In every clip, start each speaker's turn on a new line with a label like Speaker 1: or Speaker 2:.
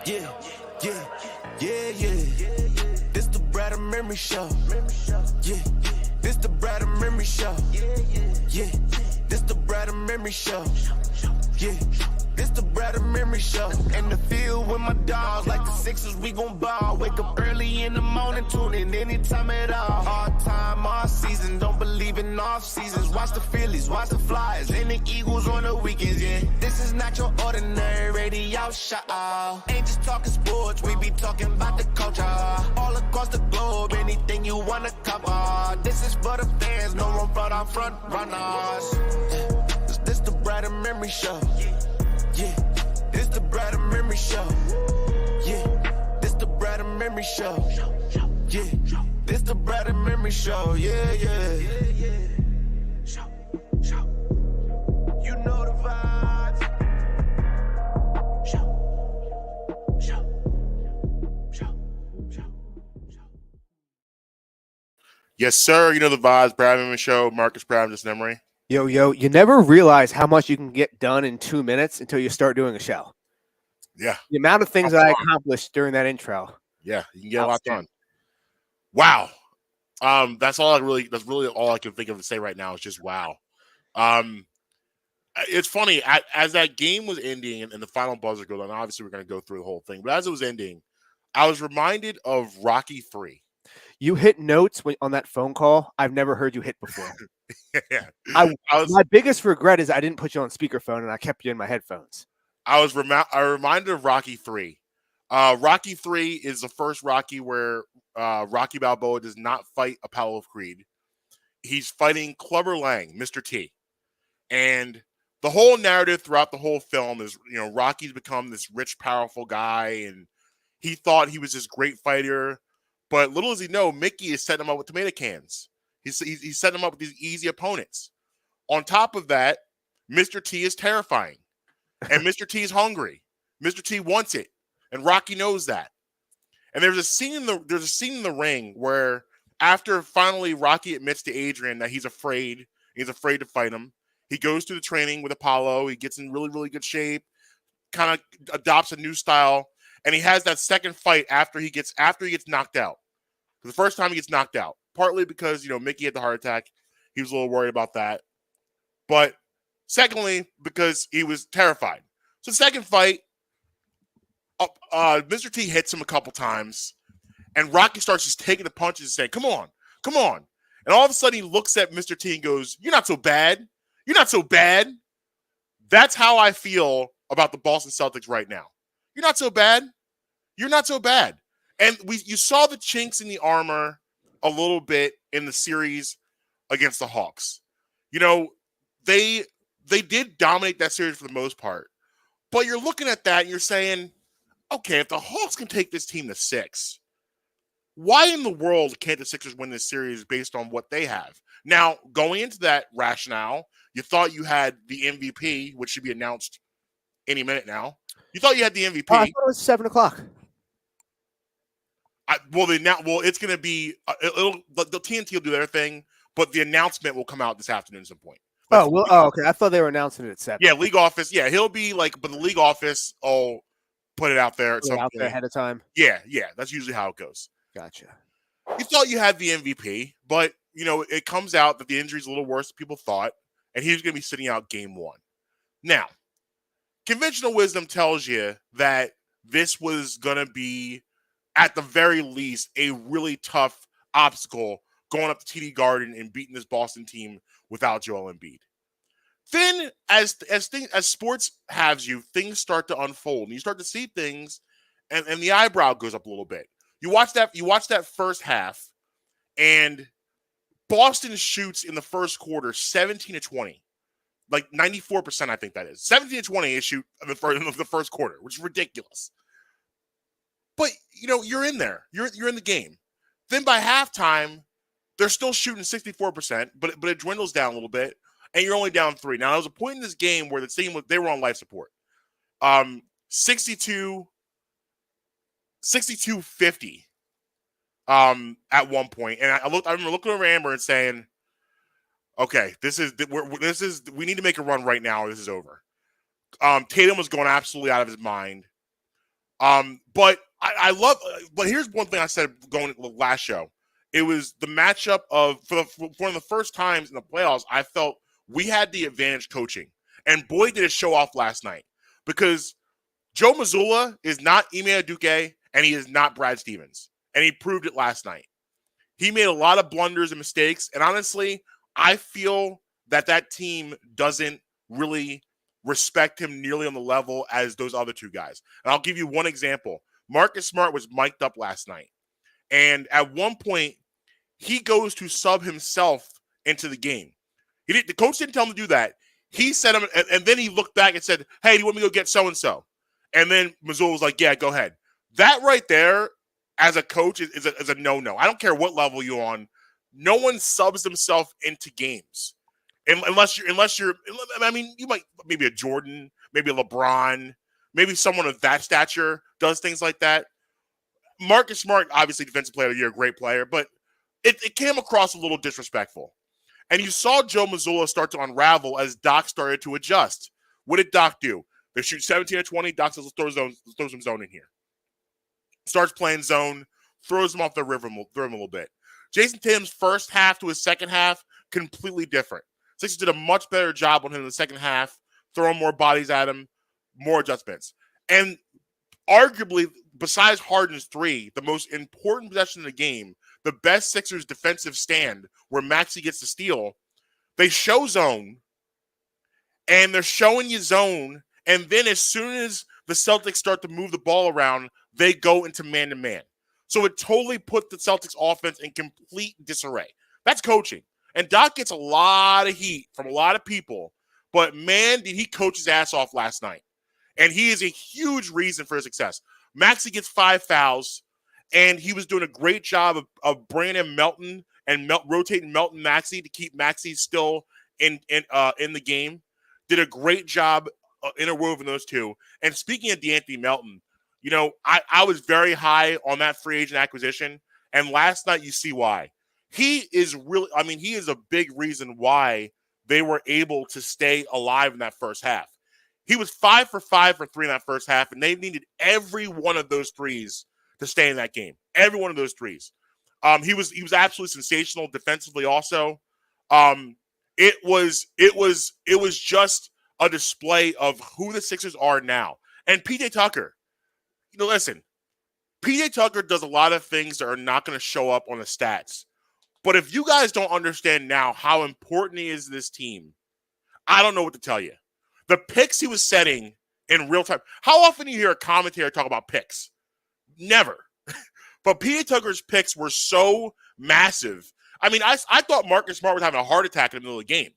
Speaker 1: Yeah, yeah, yeah, yeah. This the Brad and Memory Show. Yeah, this the Brad and Memory Show. Yeah, this the Brad and Memory Show. Yeah, this the Brad and Memory Show. In the field with my dogs, like the Sixers, we gon' ball. Wake up early in the morning, tune in anytime at all. All time, all season, don't believe in off seasons. Watch the Phillies, watch the Flyers, and the Eagles on the weekends, yeah. This is not your ordinary radio show. Ain't just talking sports, we be talking about the culture. All across the globe, anything you wanna cover. This is for the fans, no room for the front runners. This the Brad and Memory Show. Yeah, this the Brad and Memory Show. Yeah, this the Brad and Memory Show. Yeah, this the Brad and Memory Show. Yeah, yeah. You know the vibes.
Speaker 2: Yes, sir. You know the vibes. Brad and Show. Marques, Brad, just memory.
Speaker 3: Yo, you never realize how much you can get done in 2 minutes until you start doing a show.
Speaker 2: Yeah.
Speaker 3: The amount of things that I accomplished during that intro.
Speaker 2: Yeah, you can get a lot done. Wow. That's really all I can think of to say right now is just wow. It's funny, as that game was ending and the final buzzer goes on, obviously we're going to go through the whole thing, but as it was ending, I was reminded of Rocky 3.
Speaker 3: You hit notes on that phone call I've never heard you hit before.
Speaker 2: Yeah.
Speaker 3: My biggest regret is I didn't put you on speakerphone and I kept you in my headphones. I was
Speaker 2: reminded of Rocky 3. Rocky 3 is the first Rocky where Rocky Balboa does not fight Apollo Creed. He's fighting Clubber Lang, Mr. T. And the whole narrative throughout the whole film is, Rocky's become this rich, powerful guy, and he thought he was this great fighter. But little does he know, Mickey is setting him up with tomato cans. He's setting him up with these easy opponents. On top of that, Mr. T is terrifying. And Mr. T is hungry. Mr. T wants it. And Rocky knows that. And there's a scene in the ring where after finally Rocky admits to Adrian that he's afraid to fight him, he goes through the training with Apollo. He gets in really, really good shape, kind of adopts a new style, and he has that second fight after he gets knocked out. The first time he gets knocked out, partly because, Mickey had the heart attack. He was a little worried about that. But secondly, because he was terrified. So the second fight, Mr. T hits him a couple times, and Rocky starts just taking the punches and saying, come on. And all of a sudden he looks at Mr. T and goes, you're not so bad. You're not so bad. That's how I feel about the Boston Celtics right now. You're not so bad. You're not so bad. And you saw the chinks in the armor a little bit in the series against the Hawks. They did dominate that series for the most part. But you're looking at that and you're saying, okay, if the Hawks can take this team to 6, why in the world can't the Sixers win this series based on what they have? Now, going into that rationale, you thought you had the MVP, which should be announced any minute now. You thought you had the MVP.
Speaker 3: I thought it was 7:00.
Speaker 2: It's going to be the TNT will do their thing, but the announcement will come out this afternoon at some point.
Speaker 3: Okay. I thought they were announcing it at 7.
Speaker 2: Yeah, league office. Yeah, he'll be but the league office will put it out there at some point
Speaker 3: ahead of time.
Speaker 2: Yeah, that's usually how it goes.
Speaker 3: Gotcha.
Speaker 2: You thought you had the MVP, but it comes out that the injury's a little worse than people thought, and he's going to be sitting out game 1. Now, conventional wisdom tells you that this was going to be, at the very least, a really tough obstacle going up to TD Garden and beating this Boston team without Joel Embiid. Then, as sports has you, things start to unfold, and you start to see things, and the eyebrow goes up a little bit. You watch that first half, and Boston shoots in the first quarter 17-20, like 94%. I think that is 17-20 is shoot in the first quarter, which is ridiculous. But you're in there, you're in the game. Then by halftime, they're still shooting 64%, but it dwindles down a little bit, and you're only down 3. Now there was a point in this game where the team they were on life support, 62-50 at one point, and I remember looking over Amber and saying, okay, we need to make a run right now or this is over. Tatum was going absolutely out of his mind. But I love. But here's one thing I said going last show. It was the matchup of for one of the first times in the playoffs. I felt we had the advantage coaching, and boy did it show off last night because Joe Mazzulla is not Ime Udoka and he is not Brad Stevens, and he proved it last night. He made a lot of blunders and mistakes, and honestly, I feel that team doesn't really respect him nearly on the level as those other two guys. And I'll give you one example. Marcus Smart was mic'd up last night, and at one point, he goes to sub himself into the game. The coach didn't tell him to do that. He said him, and then he looked back and said, "Hey, do you want me to go get so-and-so?" And then Mazzulla was like, "Yeah, go ahead." That right there, as a coach, is a no-no. I don't care what level you're on. No one subs themselves into games. Unless you're, I mean, you might, maybe a Jordan, maybe a LeBron, maybe someone of that stature does things like that. Marcus Smart, obviously defensive player of the year, great player, but it came across a little disrespectful. And you saw Joe Mazzulla start to unravel as Doc started to adjust. What did Doc do? They shoot 17 or 20. Doc says, let's throw some zone in here. Starts playing zone, throws him off the rhythm a little bit. Jason Tatum's first half to his second half, completely different. Sixers did a much better job on him in the second half, throwing more bodies at him, more adjustments. And arguably, besides Harden's three, the most important possession in the game, the best Sixers defensive stand where Maxey gets the steal, they show zone, and they're showing you zone, and then as soon as the Celtics start to move the ball around, they go into man-to-man. So it totally put the Celtics offense in complete disarray. That's coaching. And Doc gets a lot of heat from a lot of people, but man, did he coach his ass off last night. And he is a huge reason for his success. Maxey gets 5 fouls, and he was doing a great job of bringing in Melton and rotating Melton Maxey to keep Maxey still in the game. Did a great job interwoven those two. And speaking of DeAnthony Melton, you know, I was very high on that free agent acquisition, and last night you see why. He is really, I mean, he is a big reason why they were able to stay alive in that first half. He was 5 for 3 in that first half, and they needed every one of those threes to stay in that game. Every one of those threes. He was absolutely sensational defensively also. It was just a display of who the Sixers are now. And PJ Tucker, you know, listen, PJ Tucker does a lot of things that are not going to show up on the stats. But if you guys don't understand now how important he is to this team, I don't know what to tell you. The picks he was setting in real time. How often do you hear a commentator talk about picks? Never. But PJ Tucker's picks were so massive. I mean, I thought Marcus Smart was having a heart attack in the middle of the game.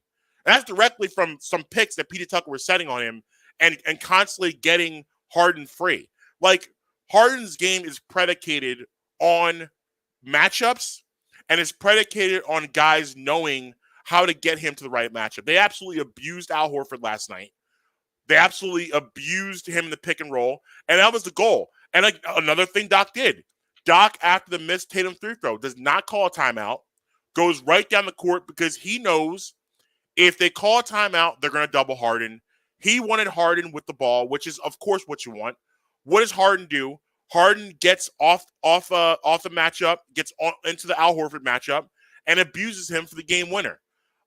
Speaker 2: And that's directly from some picks that PJ Tucker was setting on him and constantly getting Harden free. Like, Harden's game is predicated on matchups, and it's predicated on guys knowing how to get him to the right matchup. They absolutely abused Al Horford last night. They absolutely abused him in the pick and roll, and that was the goal. And like another thing Doc did, Doc, after the missed Tatum free throw, does not call a timeout, goes right down the court because he knows if they call a timeout, they're going to double Harden. He wanted Harden with the ball, which is, of course, what you want. What does Harden do? Harden gets off the matchup, gets into the Al Horford matchup, and abuses him for the game winner.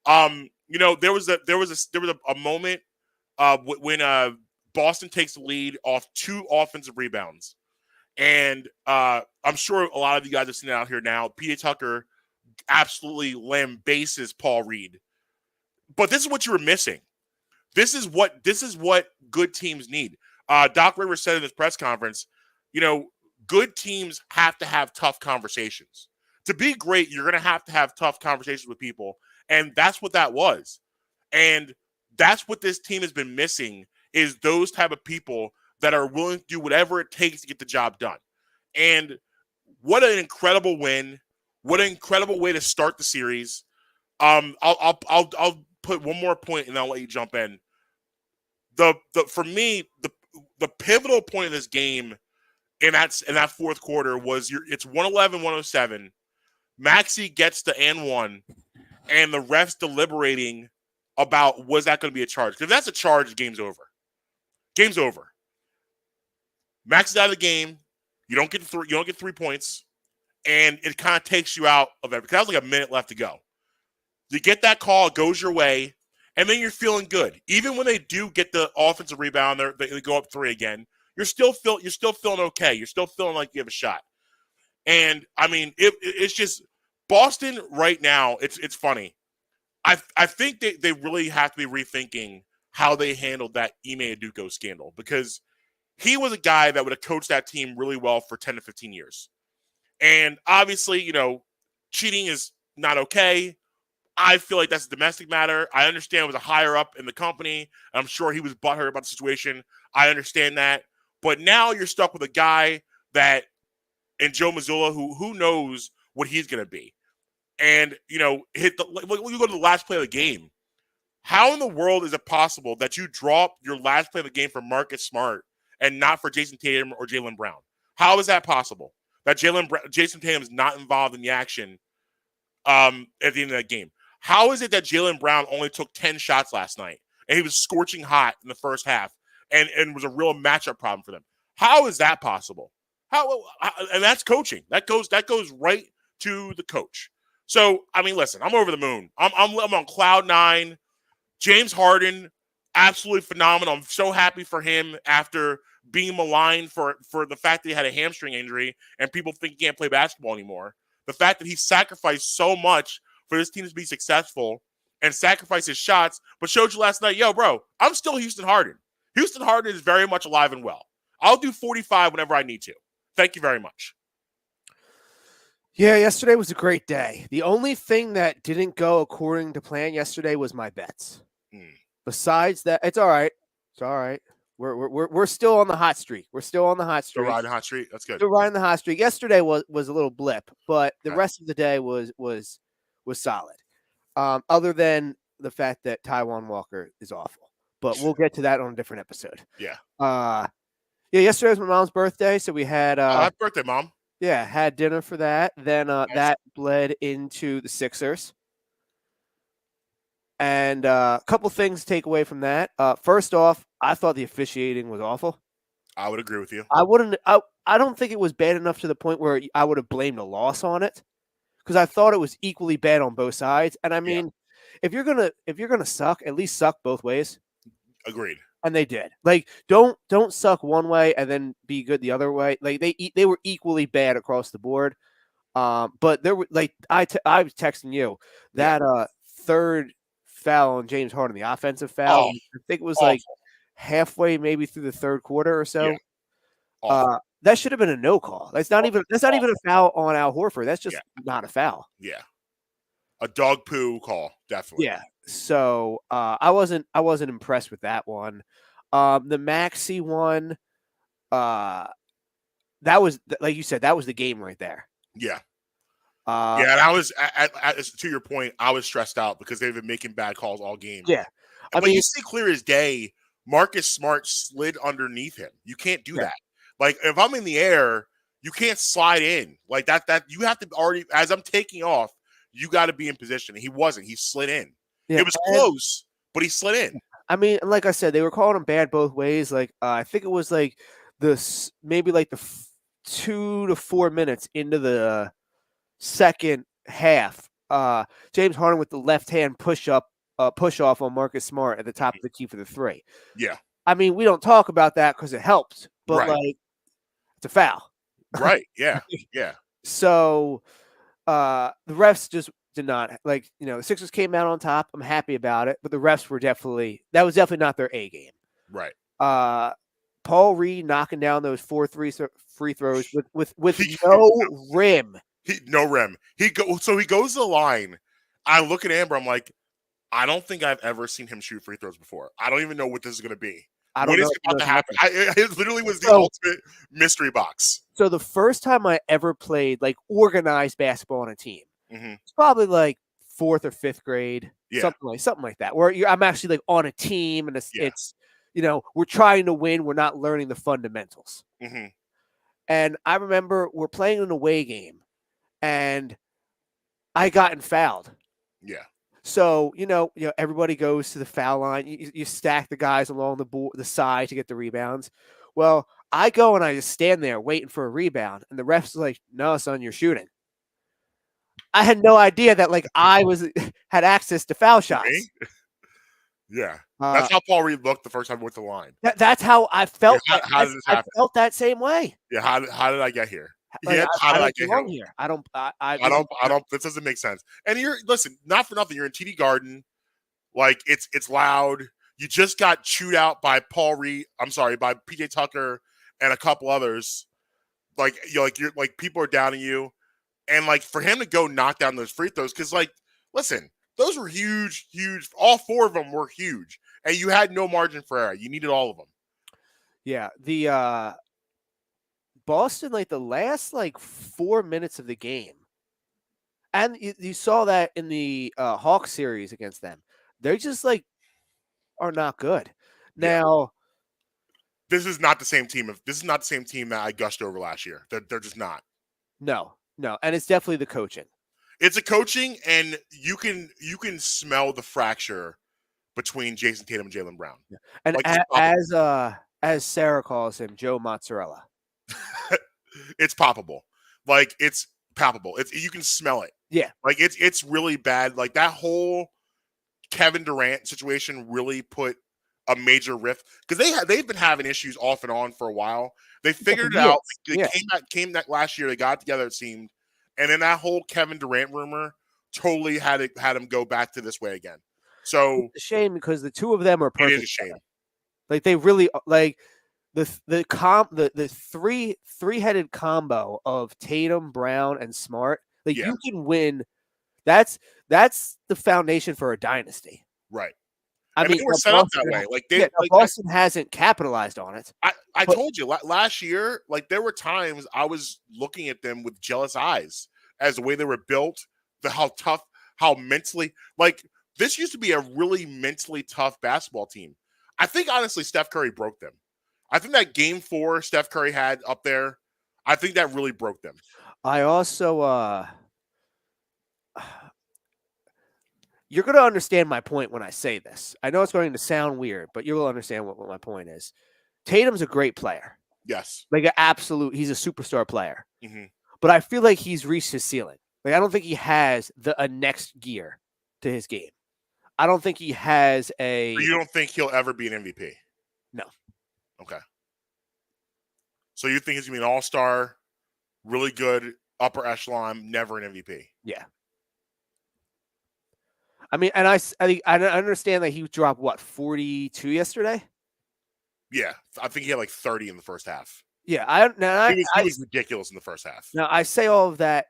Speaker 2: You know, there was a moment when Boston takes the lead off 2 offensive rebounds, and I'm sure a lot of you guys have seen it out here now. PJ Tucker absolutely lambases Paul Reed, but this is what you were missing. This is what good teams need. Doc Rivers said in his press conference, you know, good teams have to have tough conversations. To be great, you're going to have tough conversations with people, and that's what that was. And that's what this team has been missing, is those type of people that are willing to do whatever it takes to get the job done. And what an incredible win. What an incredible way to start the series. I'll put one more point and I'll let you jump in. For me, the pivotal point of this game in that fourth quarter was it's 111-107. Maxey gets the and one, and the refs deliberating about was that going to be a charge. Because if that's a charge, the game's over. Game's over. Max is out of the game. You don't get 3 points, and it kind of takes you out of it because that was like a minute left to go. You get that call, it goes your way, and then you're feeling good. Even when they do get the offensive rebound, they go up 3 again. You're still feeling okay. You're still feeling like you have a shot. And I mean, it's just Boston right now. It's funny. I think they really have to be rethinking how they handled that Ime Udoka scandal, because he was a guy that would have coached that team really well for 10 to 15 years. And obviously, cheating is not okay. I feel like that's a domestic matter. I understand it was a higher up in the company. I'm sure he was butthurt about the situation. I understand that. But now you're stuck with a guy and Joe Mazzulla, who knows what he's going to be. And, you go to the last play of the game. How in the world is it possible that you drop your last play of the game for Marcus Smart and not for Jason Tatum or Jaylen Brown? How is that possible? That Jason Tatum is not involved in the action at the end of that game. How is it that Jaylen Brown only took 10 shots last night and he was scorching hot in the first half and was a real matchup problem for them? How is that possible? And that's coaching. That goes right to the coach. So, I mean, listen, I'm over the moon. I'm on cloud 9. James Harden, absolutely phenomenal. I'm so happy for him after being maligned for the fact that he had a hamstring injury and people think he can't play basketball anymore. The fact that he sacrificed so much for this team to be successful and sacrifice his shots, but showed you last night, yo, bro, I'm still Houston Harden. Houston Harden is very much alive and well. I'll do 45 whenever I need to. Thank you very much.
Speaker 3: Yeah, yesterday was a great day. The only thing that didn't go according to plan yesterday was my bets. Besides that, it's all right. It's all right. We're still on the hot streak.
Speaker 2: Still riding the hot streak. That's good.
Speaker 3: Still riding the hot streak. Yesterday was a little blip, but the rest of the day was solid. Other than the fact that Taiwan Walker is awful, but we'll get to that on a different episode.
Speaker 2: Yeah.
Speaker 3: Yesterday was my mom's birthday, so we had
Speaker 2: happy birthday, Mom.
Speaker 3: Yeah, had dinner for that. Then nice. That bled into the Sixers. And a couple things to take away from that. First off, I thought the officiating was awful.
Speaker 2: I would agree with you.
Speaker 3: I don't think it was bad enough to the point where I would have blamed a loss on it, because I thought it was equally bad on both sides. And I mean, if you're gonna suck, at least suck both ways.
Speaker 2: Agreed.
Speaker 3: And they did. Like, don't suck one way and then be good the other way. Like they were equally bad across the board. But there were I was texting you that third foul on James Harden, the offensive foul. I think it was like halfway, maybe through the third quarter or so. Yeah. That should have been a no call. That's not even a foul on Al Horford. That's just not a foul.
Speaker 2: Yeah, a dog poo call, definitely.
Speaker 3: Yeah. So I wasn't impressed with that one. The Maxey one, that was, like you said, that was the game right there.
Speaker 2: Yeah. And I was, to your point, I was stressed out because they've been making bad calls all game.
Speaker 3: Yeah.
Speaker 2: But you see clear as day, Marcus Smart slid underneath him. You can't do that. Like, if I'm in the air, you can't slide in. Like, that you have to already, as I'm taking off, you got to be in position. He wasn't. He slid in. Yeah, it was close, but he slid in.
Speaker 3: I mean, like I said, they were calling him bad both ways. Like, I think it was like maybe like the 2 to 4 minutes into the second half. James Harden with the left hand push off on Marcus Smart at the top of the key for the 3.
Speaker 2: Yeah.
Speaker 3: I mean, we don't talk about that because it helps, but like, it's a foul.
Speaker 2: Right. Yeah. Yeah.
Speaker 3: So the refs just did not, like, the Sixers came out on top. I'm happy about it, but the refs were definitely not their A game.
Speaker 2: Right.
Speaker 3: Paul Reed knocking down those 4 free throws with no rim.
Speaker 2: No rim. He goes to the line. I look at Amber. I'm like, I don't think I've ever seen him shoot free throws before. I don't even know what this is going to be. What is about to happen? It literally was the ultimate mystery box.
Speaker 3: So the first time I ever played like organized basketball on a team, it's probably like 4th or 5th grade, something like that, where I'm actually like on a team and it's we're trying to win. We're not learning the fundamentals. And I remember we're playing an away game, and I gotten fouled.
Speaker 2: Yeah.
Speaker 3: So, everybody goes to the foul line. You stack the guys along the side to get the rebounds. Well, I go and I just stand there waiting for a rebound, and the ref's like, "No, son, you're shooting." I had no idea that like I was had access to foul shots.
Speaker 2: Me? Yeah. That's how Paul Reed looked the first time he went to the line.
Speaker 3: That's how I felt.
Speaker 2: Yeah, how did this happen?
Speaker 3: I felt that same way.
Speaker 2: Yeah, how did I get here?
Speaker 3: Like,
Speaker 2: Yeah, how did I
Speaker 3: don't
Speaker 2: get
Speaker 3: belong
Speaker 2: here?
Speaker 3: here. I don't.
Speaker 2: This doesn't make sense. And listen, not for nothing. You're in TD Garden, like it's loud. You just got chewed out by Paul Reed. I'm sorry, by PJ Tucker and a couple others. Like you're people are downing you, and like for him to go knock down those free throws, because like listen, those were huge. All 4 of them were huge, and you had no margin for error. You needed all of them.
Speaker 3: Yeah, the Boston, like the last like 4 minutes of the game, and you saw that in the Hawks series against them. They just like are not good. Now,
Speaker 2: this is not the same team. This is not the same team that I gushed over last year. They're just not.
Speaker 3: No, and it's definitely the coaching.
Speaker 2: It's a coaching, and you can smell the fracture between Jason Tatum and Jaylen Brown.
Speaker 3: Yeah. And
Speaker 2: like,
Speaker 3: as Sarah calls him, Joe Mozzarella.
Speaker 2: It's poppable. Like it's palpable. You can smell it.
Speaker 3: Yeah.
Speaker 2: Like it's really bad. Like that whole Kevin Durant situation really put a major rift, because they've been having issues off and on for a while. They figured it out. They came that last year. They got together, it seemed, and then that whole Kevin Durant rumor totally had him go back to this way again. So
Speaker 3: it's a shame, because the 2 of them are perfect.
Speaker 2: It is a shame.
Speaker 3: Like they really like the three-headed combo of Tatum, Brown, and Smart. Like you can win. That's the foundation for a dynasty.
Speaker 2: Right.
Speaker 3: I mean,
Speaker 2: they were set up that way. Like
Speaker 3: Boston hasn't capitalized on it.
Speaker 2: I told you last year, like there were times I was looking at them with jealous eyes as the way they were built, how tough, how mentally, like this used to be a really mentally tough basketball team. I think honestly, Steph Curry broke them. I think that game 4 Steph Curry had up there, I think that really broke them.
Speaker 3: I also, you're going to understand my point when I say this. I know it's going to sound weird, but you'll understand what my point is. Tatum's a great player.
Speaker 2: Yes.
Speaker 3: Like he's a superstar player.
Speaker 2: Mm-hmm.
Speaker 3: But I feel like he's reached his ceiling. Like I don't think he has a next gear to his game. I don't think he has a...
Speaker 2: So you don't think he'll ever be an MVP?
Speaker 3: No.
Speaker 2: Okay. So you think he's going to be an all-star, really good, upper echelon, never an MVP?
Speaker 3: Yeah. I mean, and I understand that he dropped, 42 yesterday?
Speaker 2: Yeah. I think he had like 30 in the first half.
Speaker 3: Yeah.
Speaker 2: He was ridiculous in the first half.
Speaker 3: Now, I say all of that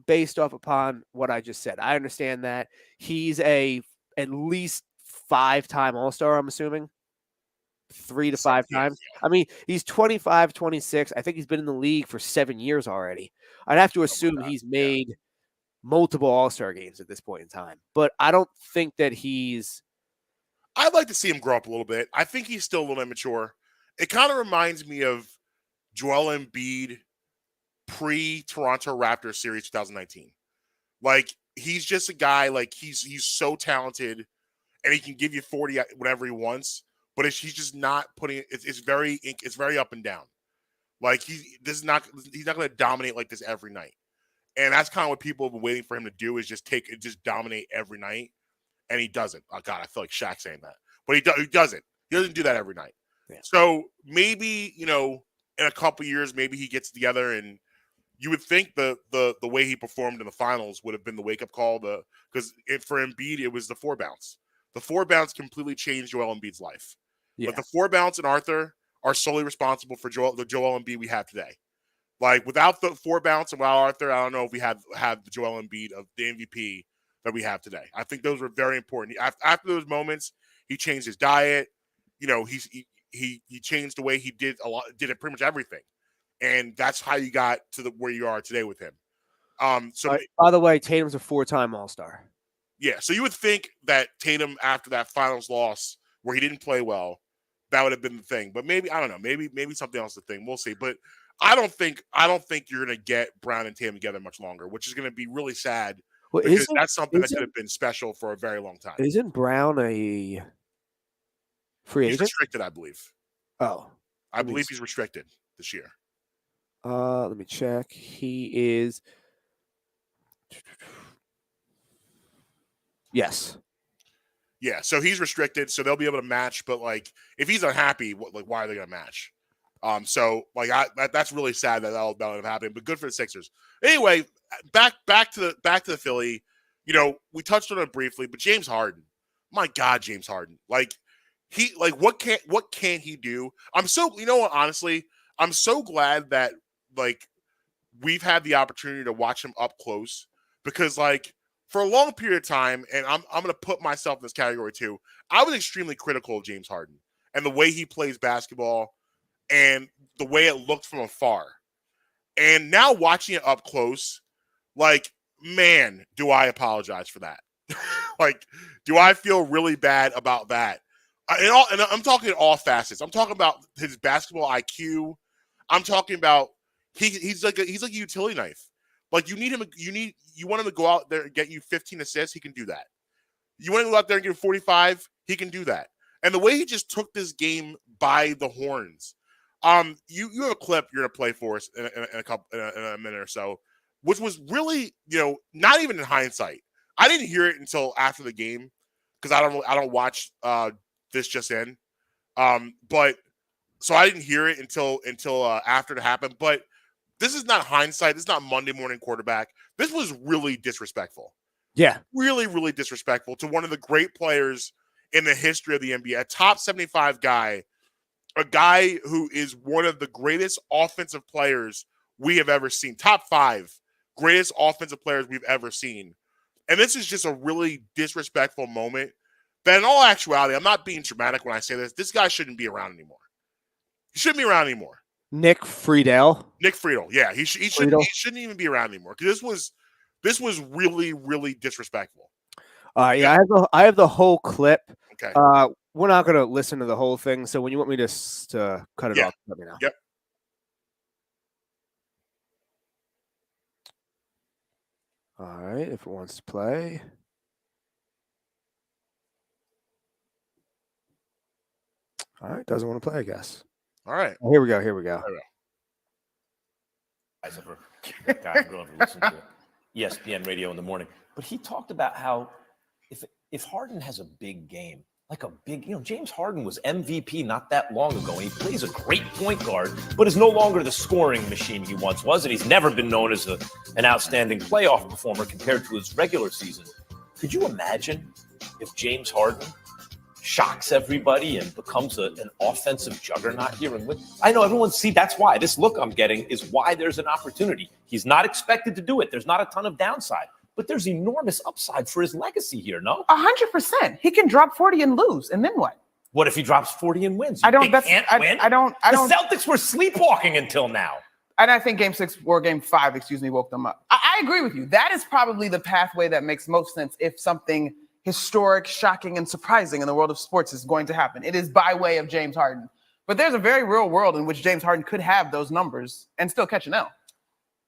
Speaker 3: based off upon what I just said. I understand that he's at least 5-time All-Star, I'm assuming. 3 to 5 times. Yeah. I mean, he's 25, 26. I think he's been in the league for 7 years already. I'd have to assume he's made multiple All-Star games at this point in time. But I don't think that he's...
Speaker 2: I'd like to see him grow up a little bit. I think he's still a little immature. It kind of reminds me of Joel Embiid pre-Toronto Raptors series 2019. Like, he's just a guy, like, he's so talented, and he can give you 40 whenever he wants, but he's just not putting – it's very up and down. Like, he's not going to dominate like this every night. And that's kind of what people have been waiting for him to do, is just dominate every night. And he doesn't. Oh, God, I feel like Shaq saying that. But he doesn't. He doesn't do that every night. Yeah. So maybe, in a couple years, maybe he gets together, and you would think the way he performed in the finals would have been the wake-up call. Because for Embiid, it was the 4 bounce. The 4 bounce completely changed Joel Embiid's life. Yeah. But the 4 bounce and Arthur are solely responsible for the Joel Embiid we have today. Like, without the 4 bounce and without Arthur, I don't know if we have the Joel Embiid of the MVP that we have today. I think those were very important. After those moments, he changed his diet. He changed the way he did it pretty much everything. And that's how you got to where you are today with him.
Speaker 3: By the way, Tatum's a 4-time All-Star.
Speaker 2: Yeah, so you would think that Tatum, after that finals loss where he didn't play well, that would have been the thing. But maybe, I don't know, maybe something else is the thing. We'll see. But I don't think you're going to get Brown and Tatum together much longer, which is going to be really sad. Well, because that's something that could have been special for a very long time.
Speaker 3: Isn't Brown a free agent?
Speaker 2: He's restricted, I believe.
Speaker 3: Oh.
Speaker 2: I believe he's restricted this year.
Speaker 3: Let me check. He is. Yes.
Speaker 2: Yeah, so he's restricted, so they'll be able to match. But like, if he's unhappy, why are they going to match? So like, that's really sad that'll end up happening. But good for the Sixers. Anyway, back to the Philly. You know, we touched on it briefly, but James Harden, my God, James Harden, like what can he do? I'm so, you know what, honestly, I'm so glad that like we've had the opportunity to watch him up close, because like for a long period of time, and I'm going to put myself in this category too, I was extremely critical of James Harden and the way he plays basketball and the way it looked from afar. And now watching it up close, like, man, do I apologize for that. Like, do I feel really bad about that? And I'm talking all facets. I'm talking about his basketball IQ. I'm talking about he's like a utility knife. Like, you want him to go out there and get you 15 assists, he can do that. You want him to go out there and get 45, he can do that. And the way he just took this game by the horns. You have a clip you're gonna play for us in a minute or so, which was really, not even in hindsight. I didn't hear it until after the game because I don't watch this just in. But so I didn't hear it until after it happened. But this is not hindsight. This is not Monday morning quarterback. This was really disrespectful.
Speaker 3: Yeah.
Speaker 2: Really, really disrespectful to one of the great players in the history of the NBA, a top 75 guy, a guy who is one of the greatest offensive players we have ever seen. Top 5 greatest offensive players we've ever seen. And this is just a really disrespectful moment that in all actuality, I'm not being dramatic when I say this guy shouldn't be around anymore. He shouldn't be around anymore.
Speaker 3: Nick Friedel.
Speaker 2: Yeah, he shouldn't even be around anymore, because this was really, really disrespectful.
Speaker 3: Yeah, I have the whole clip.
Speaker 2: Okay.
Speaker 3: We're not going to listen to the whole thing, so when you want me to cut it off, let me know.
Speaker 2: Yep.
Speaker 3: All right, if it wants to play. All right, doesn't want to play, I guess.
Speaker 2: All right.
Speaker 3: Oh, here we go.
Speaker 4: Guys ever guys go and listen to ESPN radio in the morning, but he talked about how if Harden has a big game, like a big, James Harden was MVP not that long ago, and he plays a great point guard, but is no longer the scoring machine he once was, and he's never been known as an outstanding playoff performer compared to his regular season. Could you imagine if James Harden shocks everybody and becomes an offensive juggernaut here? And I know everyone that's why this look I'm getting is why there's an opportunity. He's not expected to do it. There's not a ton of downside, but there's enormous upside for his legacy here. No,
Speaker 5: 100%. He can drop 40 and lose, and then what?
Speaker 4: What if he drops 40 and wins?
Speaker 5: I don't.
Speaker 4: The Celtics were sleepwalking until now.
Speaker 5: And I think Game 6 or Game 5, woke them up. I agree with you. That is probably the pathway that makes most sense if something historic, shocking, and surprising in the world of sports is going to happen. It is by way of James Harden. But there's a very real world in which James Harden could have those numbers and still catch an L.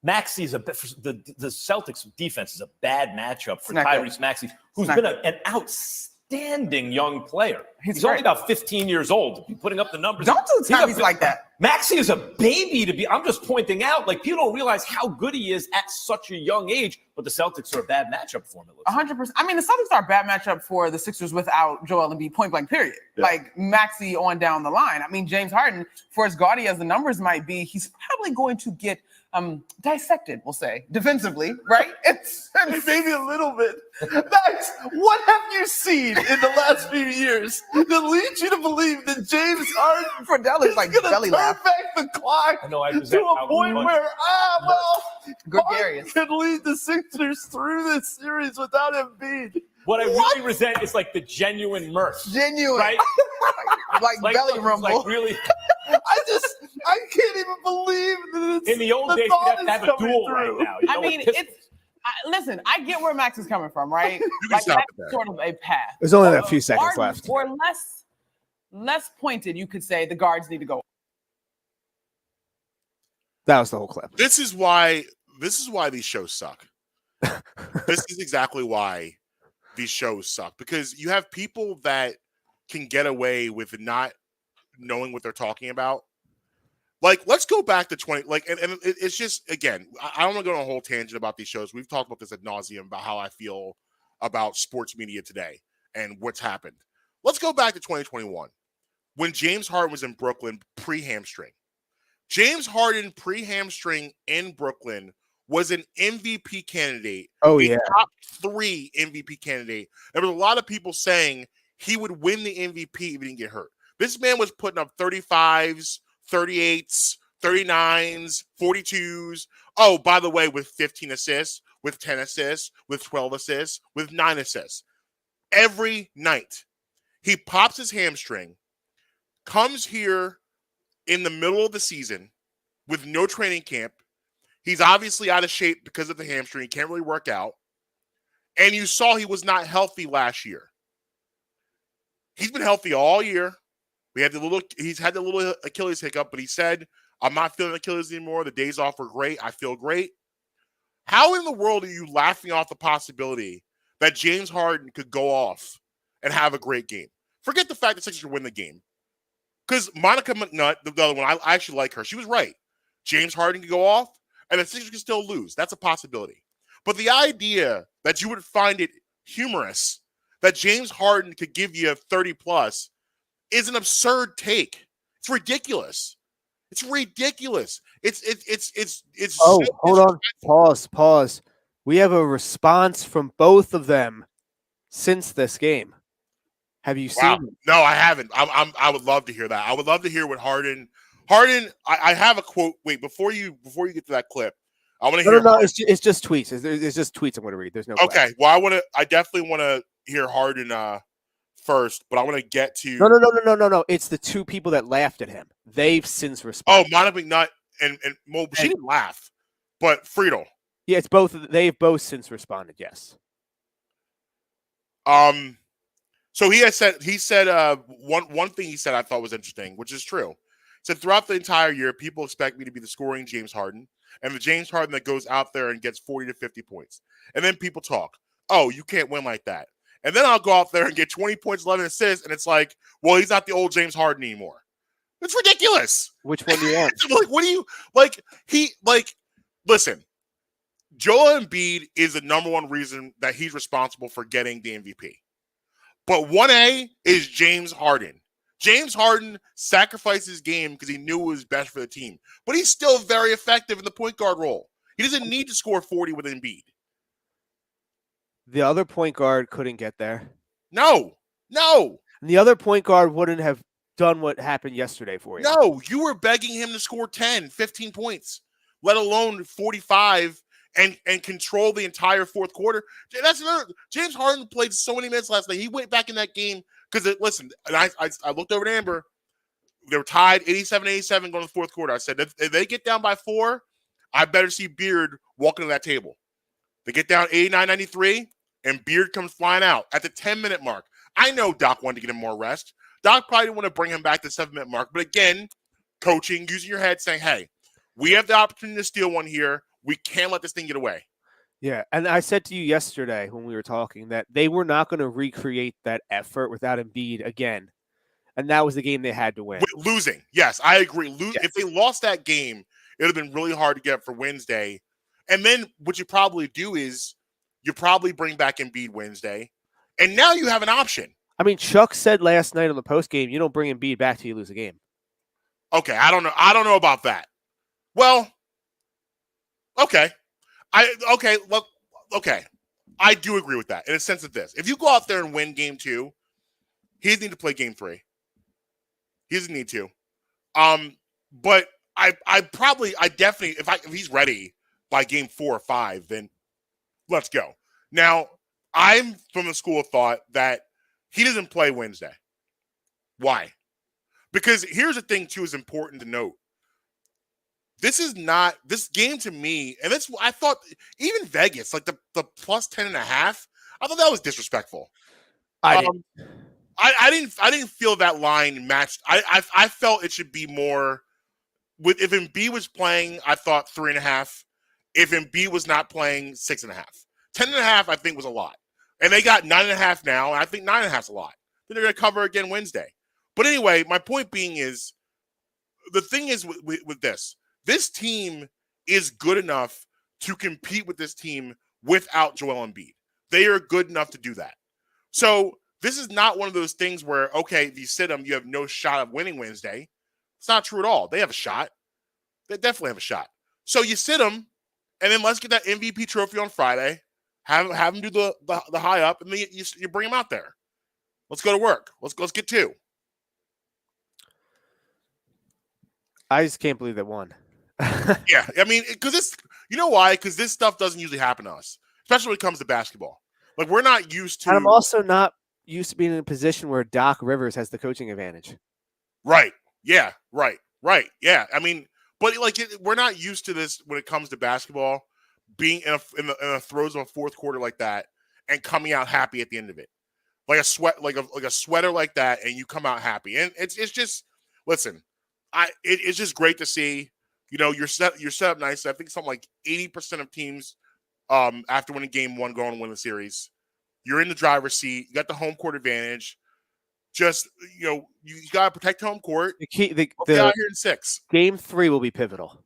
Speaker 4: Maxey's the Celtics defense is a bad matchup for Tyrese Maxey, who's been an outstanding young player. He's only about 15 years old, putting up the numbers.
Speaker 5: Don't do Tyrese like that.
Speaker 4: Maxey is a baby I'm just pointing out, like, people don't realize how good he is at such a young age, but the Celtics are a bad matchup for him.
Speaker 5: 100%. I mean, the Celtics are a bad matchup for the Sixers without Joel Embiid, point blank, period. Yeah. Like, Maxey on down the line. I mean, James Harden, for as gaudy as the numbers might be, he's probably going to get dissected, we'll say, defensively, right? It's
Speaker 1: maybe a little bit. Max, what have you seen in the last few years that leads you to believe that James Harden
Speaker 5: Friedel like belly laugh
Speaker 1: back the clock to a point where
Speaker 5: gregarious
Speaker 1: could lead the Sixers through this series without Embiid?
Speaker 4: What I really resent is like the genuine mirth.
Speaker 5: Genuine,
Speaker 4: right?
Speaker 5: like belly rumble.
Speaker 4: Like really.
Speaker 1: I can't even believe that it's,
Speaker 4: in the old days, you'd have to have a duel right now.
Speaker 5: I mean, listen, I get where Max is coming from, right?
Speaker 2: Like, that's
Speaker 5: sort of a path.
Speaker 3: There's only a few seconds left.
Speaker 5: Or less pointed, you could say the guards need to go.
Speaker 3: That was the whole clip.
Speaker 2: This is why these shows suck. This is exactly why these shows suck, because you have people that can get away with not knowing what they're talking about Like, let's go back to 20. Like, and it's just, again, I don't want to go on a whole tangent about these shows. We've talked about this ad nauseum about how I feel about sports media today and what's happened. Let's go back to 2021 when James Harden was in Brooklyn pre-hamstring. James Harden pre-hamstring in Brooklyn was an MVP candidate.
Speaker 3: Oh,
Speaker 2: a
Speaker 3: yeah.
Speaker 2: top 3 MVP candidate. There was a lot of people saying he would win the MVP if he didn't get hurt. This man was putting up 35s, 38s, 39s, 42s. Oh, by the way, with 15 assists, with 10 assists, with 12 assists, with 9 assists. Every night, he pops his hamstring, comes here in the middle of the season with no training camp. He's obviously out of shape because of the hamstring. He can't really work out. And you saw he was not healthy last year. He's been healthy all year. He's had the little Achilles hiccup, but he said, I'm not feeling Achilles anymore. The days off were great. I feel great. How in the world are you laughing off the possibility that James Harden could go off and have a great game? Forget the fact that Sixers win the game. Because Monica McNutt, the other one, I actually like her. She was right. James Harden could go off, and the Sixers can still lose. That's a possibility. But the idea that you would find it humorous that James Harden could give you 30+ is an absurd take. It's ridiculous. It's ridiculous. It's
Speaker 3: Oh,
Speaker 2: so
Speaker 3: hold on. Pause. We have a response from both of them since this game. Have you
Speaker 2: wow.
Speaker 3: seen it?
Speaker 2: No, I haven't. I would love to hear that. I would love to hear what Harden. I have a quote. Wait, before you get to that clip, I want to hear.
Speaker 3: No. It's just tweets. It's just tweets I'm going to read. There's no.
Speaker 2: Okay. Well, I definitely want to hear Harden first, but I want to get to.
Speaker 3: No. It's the 2 people that laughed at him. They've since responded.
Speaker 2: Oh, Monica McNutt and Mo. She didn't laugh, but Friedel.
Speaker 3: Yeah, it's both. They've both since responded. Yes.
Speaker 2: So he said one thing he said I thought was interesting, which is true. He said throughout the entire year, people expect me to be the scoring James Harden and the James Harden that goes out there and gets 40 to 50 points. And then people talk, oh, you can't win like that. And then I'll go out there and get 20 points, 11 assists, and it's like, well, he's not the old James Harden anymore. It's ridiculous.
Speaker 3: Which one do you want?
Speaker 2: Like, what do you listen, Joel Embiid is the number one reason that he's responsible for getting the MVP. But 1A is James Harden. James Harden sacrificed his game because he knew it was best for the team. But he's still very effective in the point guard role. He doesn't need to score 40 with Embiid.
Speaker 3: The other point guard couldn't get there.
Speaker 2: No.
Speaker 3: And the other point guard wouldn't have done what happened yesterday for you.
Speaker 2: No, you were begging him to score 10, 15 points, let alone 45 and control the entire fourth quarter. That's another. James Harden played so many minutes last night. He went back in that game because, listen, and I looked over at Amber. They were tied 87-87 going to the fourth quarter. I said, if they get down by 4, I better see Beard walking to that table. They get down 89-93, and Beard comes flying out at the 10-minute mark. I know Doc wanted to get him more rest. Doc probably didn't want to bring him back to the 7-minute mark. But again, coaching, using your head, saying, hey, we have the opportunity to steal one here. We can't let this thing get away.
Speaker 3: Yeah, and I said to you yesterday when we were talking that they were not going to recreate that effort without Embiid again. And that was the game they had to win.
Speaker 2: Losing. Yes, I agree.
Speaker 3: Yes.
Speaker 2: If they lost that game, it would have been really hard to get for Wednesday. And then what you probably do is you probably bring back Embiid Wednesday. And now you have an option.
Speaker 3: I mean, Chuck said last night on the postgame, you don't bring Embiid back till you lose a game.
Speaker 2: Okay, I don't know about that. Well, okay. I do agree with that in a sense of this. If you go out there and win game 2, he doesn't need to play game 3. He doesn't need to. But I definitely, if he's ready by game 4 or 5, then let's go. Now, I'm from the school of thought that he doesn't play Wednesday. Why? Because here's the thing, too, is important to note. This game to me, and I thought even Vegas, like the plus 10.5, I thought that was disrespectful. I didn't feel that line matched. I felt it should be more if Embiid was playing, I thought 3.5. If Embiid was not playing, 6.5. 10.5, I think was a lot. And they got 9.5 now, and I think 9.5 is a lot. Then they're going to cover again Wednesday. But anyway, my point being is the thing is with this team is good enough to compete with this team without Joel Embiid. They are good enough to do that. So this is not one of those things where, okay, if you sit them, you have no shot of winning Wednesday. It's not true at all. They have a shot. They definitely have a shot. So you sit them, and then let's get that MVP trophy on Friday. Have them do the high up, and then you bring them out there. Let's go to work. Let's get 2.
Speaker 3: I just can't believe they won.
Speaker 2: Yeah, I mean, because this, you know why? Because this stuff doesn't usually happen to us, especially when it comes to basketball. Like, we're not used to.
Speaker 3: And I'm also not used to being in a position where Doc Rivers has the coaching advantage.
Speaker 2: Right. Yeah. Right. Yeah. I mean, but like, we're not used to this when it comes to basketball, being in the throes of a fourth quarter like that and coming out happy at the end of it, like a sweat, like a sweater like that, and you come out happy. And it's just, listen, it's just great to see. You know, you're set up nice. I think something like 80% of teams, after winning game 1, go on and win the series. You're in the driver's seat. You got the home court advantage. Just, you know, you got to protect home court.
Speaker 3: The
Speaker 2: out here in 6.
Speaker 3: Game 3 will be pivotal.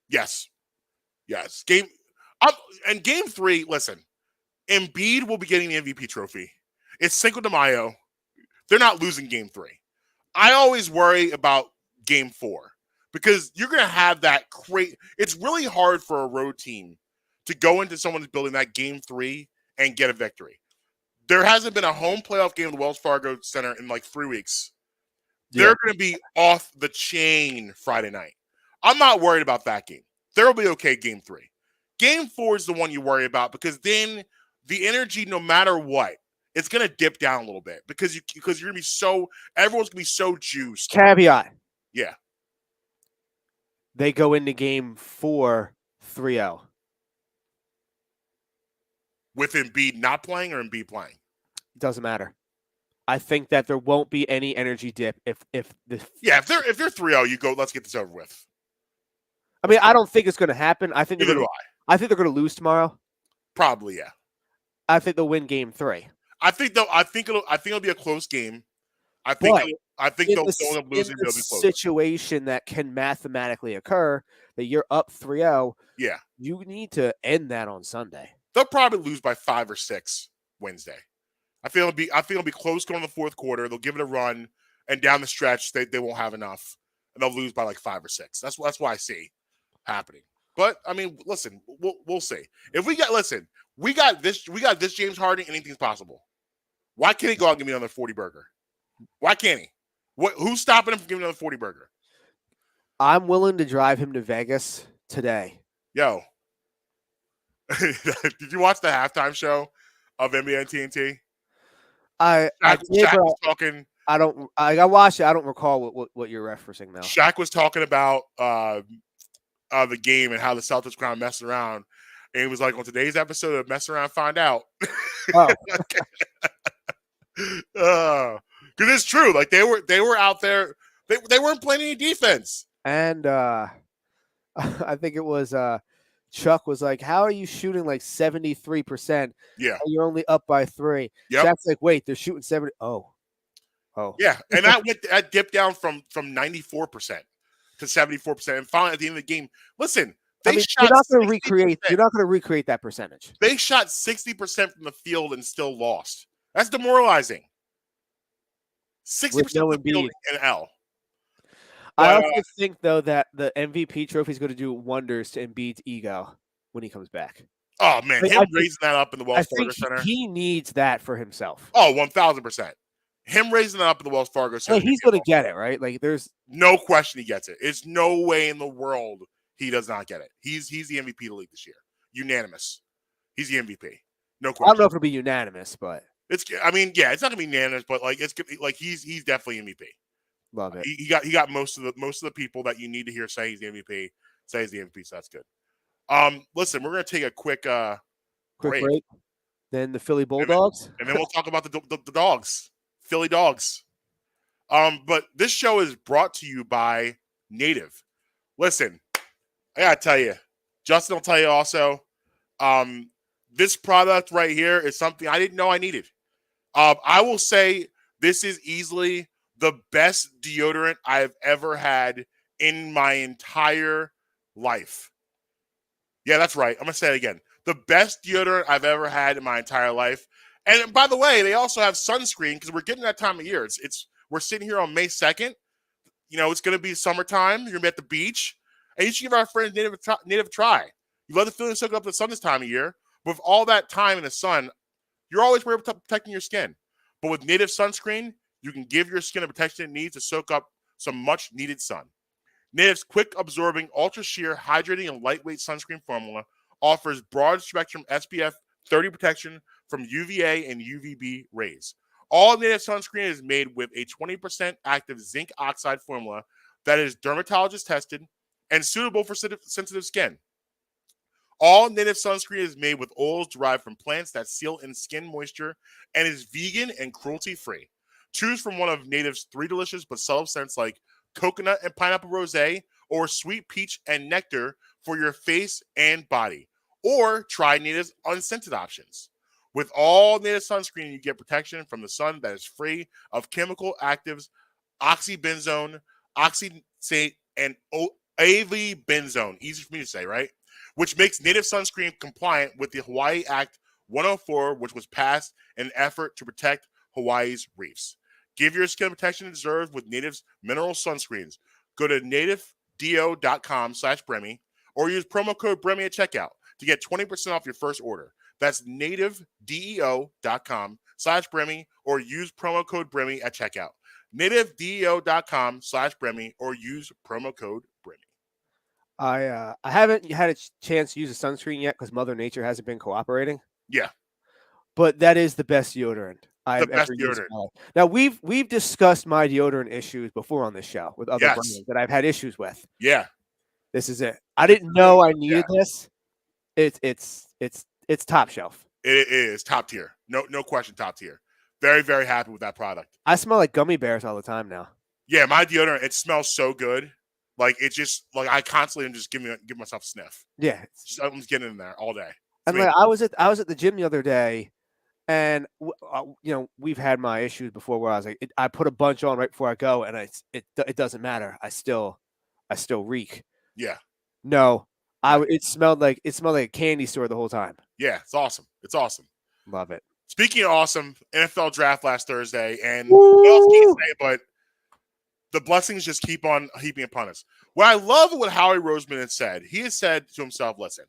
Speaker 2: Yes. And game 3, listen, Embiid will be getting the MVP trophy. It's Cinco de Mayo. They're not losing game 3. I always worry about game 4 because you're going to have that it's really hard for a road team to go into someone's building that game 3 and get a victory. There hasn't been a home playoff game at the Wells Fargo Center in like 3 weeks. Yeah. They're going to be off the chain Friday night. I'm not worried about that game. They'll be okay game 3. Game 4 is the one you worry about because then the energy, no matter what, it's going to dip down a little bit because you're going to be everyone's going to be so juiced.
Speaker 3: Caveat.
Speaker 2: Yeah.
Speaker 3: They go into game 4 3-0.
Speaker 2: With Embiid not playing or Embiid playing?
Speaker 3: Doesn't matter. I think that there won't be any energy dip if they're
Speaker 2: 3-0, you go, let's get this over with.
Speaker 3: I mean, I don't think it's going to happen. I think they're going to lose tomorrow.
Speaker 2: Probably, yeah.
Speaker 3: I think they'll win game 3.
Speaker 2: I think it'll be a close game. I think they'll end up losing. They'll be close.
Speaker 3: Situation that can mathematically occur that you're up 3-0.
Speaker 2: Yeah.
Speaker 3: You need to end that on Sunday.
Speaker 2: They'll probably lose by 5 or 6 Wednesday. I feel it'll be close going to the fourth quarter. They'll give it a run, and down the stretch they won't have enough, and they'll lose by like 5 or 6. That's what I see happening. But I mean, listen, we'll see. If we got this James Harden, anything's possible. Why can't he go out and give me another 40 burger? Why can't he? Who's stopping him from giving another 40 burger?
Speaker 3: I'm willing to drive him to Vegas today.
Speaker 2: Yo. Did you watch the halftime show of NBA and TNT?
Speaker 3: Shaq
Speaker 2: was talking.
Speaker 3: I watched it. I don't recall what you're referencing now.
Speaker 2: Shaq was talking about the game and how the Celtics kind of messed around, and he was like, on today's episode of Mess Around Find Out. Because it's true. Like they were out there. They weren't playing any defense.
Speaker 3: And I think it was Chuck was like, how are you shooting like 73%?
Speaker 2: Yeah.
Speaker 3: You're only up by 3.
Speaker 2: Yep.
Speaker 3: Shaq's like, wait, they're shooting 70. Oh.
Speaker 2: Yeah. And that dipped down from 94% to 74%. And finally at the end of the game, listen, you're not going to recreate that percentage. They shot 60% from the field and still lost. That's demoralizing. 60%
Speaker 3: no
Speaker 2: of the field in L.
Speaker 3: I also think, though, that the MVP trophy is going to do wonders to Embiid's ego when he comes back.
Speaker 2: Oh, man. Raising that up in the Wells Fargo Center.
Speaker 3: He needs that for himself.
Speaker 2: Oh, 1,000%. Him raising that up in the Wells Fargo Center.
Speaker 3: He's going to get it, right? Like, there's
Speaker 2: no question he gets it. It's no way in the world he does not get it. He's the MVP of the league this year. Unanimous. He's the MVP. No question.
Speaker 3: I don't know if it'll be unanimous, but
Speaker 2: it's not going to be unanimous, but like he's definitely MVP.
Speaker 3: Love it.
Speaker 2: He got most of the people that you need to hear say he's the MVP. Say he's the MVP, so that's good. Listen, we're gonna take a quick break.
Speaker 3: Then the Philly Bulldawgs,
Speaker 2: and then we'll talk about the dogs, Philly dogs. But this show is brought to you by Native. Listen, I gotta tell you, Justin will tell you also. This product right here is something I didn't know I needed. I will say this is easily the best deodorant I've ever had in my entire life. Yeah, that's right. I'm going to say it again. The best deodorant I've ever had in my entire life. And by the way, they also have sunscreen because we're getting that time of year. We're sitting here on May 2nd. You know, it's going to be summertime. You're going to be at the beach. And you should give our friends Native a try. You love the feeling of soaking up the sun this time of year. But with all that time in the sun, you're always worried about protecting your skin. But with Native sunscreen, you can give your skin the protection it needs to soak up some much-needed sun. Native's quick-absorbing, ultra-sheer, hydrating, and lightweight sunscreen formula offers broad-spectrum SPF 30 protection from UVA and UVB rays. All Native sunscreen is made with a 20% active zinc oxide formula that is dermatologist tested and suitable for sensitive skin. All Native sunscreen is made with oils derived from plants that seal in skin moisture and is vegan and cruelty-free. Choose from one of Native's 3 delicious but subtle scents like coconut and pineapple rosé or sweet peach and nectar for your face and body. Or try Native's unscented options. With all Native sunscreen, you get protection from the sun that is free of chemical actives, oxybenzone, oxysate, and avibenzone. Easy for me to say, right? Which makes Native sunscreen compliant with the Hawaii Act 104, which was passed in an effort to protect Hawaii's reefs. Give your skin protection it deserves with Native's mineral sunscreens. Go to nativedeo.com/Bremy or use promo code Bremy at checkout to get 20% off your first order. That's nativedeo.com/Bremy or use promo code Bremy at checkout. nativedeo.com/Bremy or use promo code Bremy.
Speaker 3: I haven't had a chance to use a sunscreen yet because Mother Nature hasn't been cooperating.
Speaker 2: Yeah.
Speaker 3: But that is the best deodorant I've
Speaker 2: best
Speaker 3: ever used.
Speaker 2: deodorant.
Speaker 3: Now we've discussed my deodorant issues before on this show with other brands that I've had issues with.
Speaker 2: Yeah.
Speaker 3: This is it. I didn't know I needed this. It's top shelf.
Speaker 2: It is top tier. No question, top tier. Very, very happy with that product.
Speaker 3: I smell like gummy bears all the time now.
Speaker 2: Yeah, my deodorant, it smells so good. Like it just like I constantly am just give myself a sniff.
Speaker 3: Yeah,
Speaker 2: I'm just getting in there all day.
Speaker 3: And like, I was at the gym the other day, and we've had my issues before where I was like, I put a bunch on right before I go, and it doesn't matter. I still reek.
Speaker 2: Yeah.
Speaker 3: No, it smelled like a candy store the whole time.
Speaker 2: Yeah, it's awesome. It's awesome.
Speaker 3: Love it.
Speaker 2: Speaking of awesome, NFL draft last Thursday, and what else can you say? But the blessings just keep on heaping upon us. What I love what Howie Roseman has said. He has said to himself, "Listen,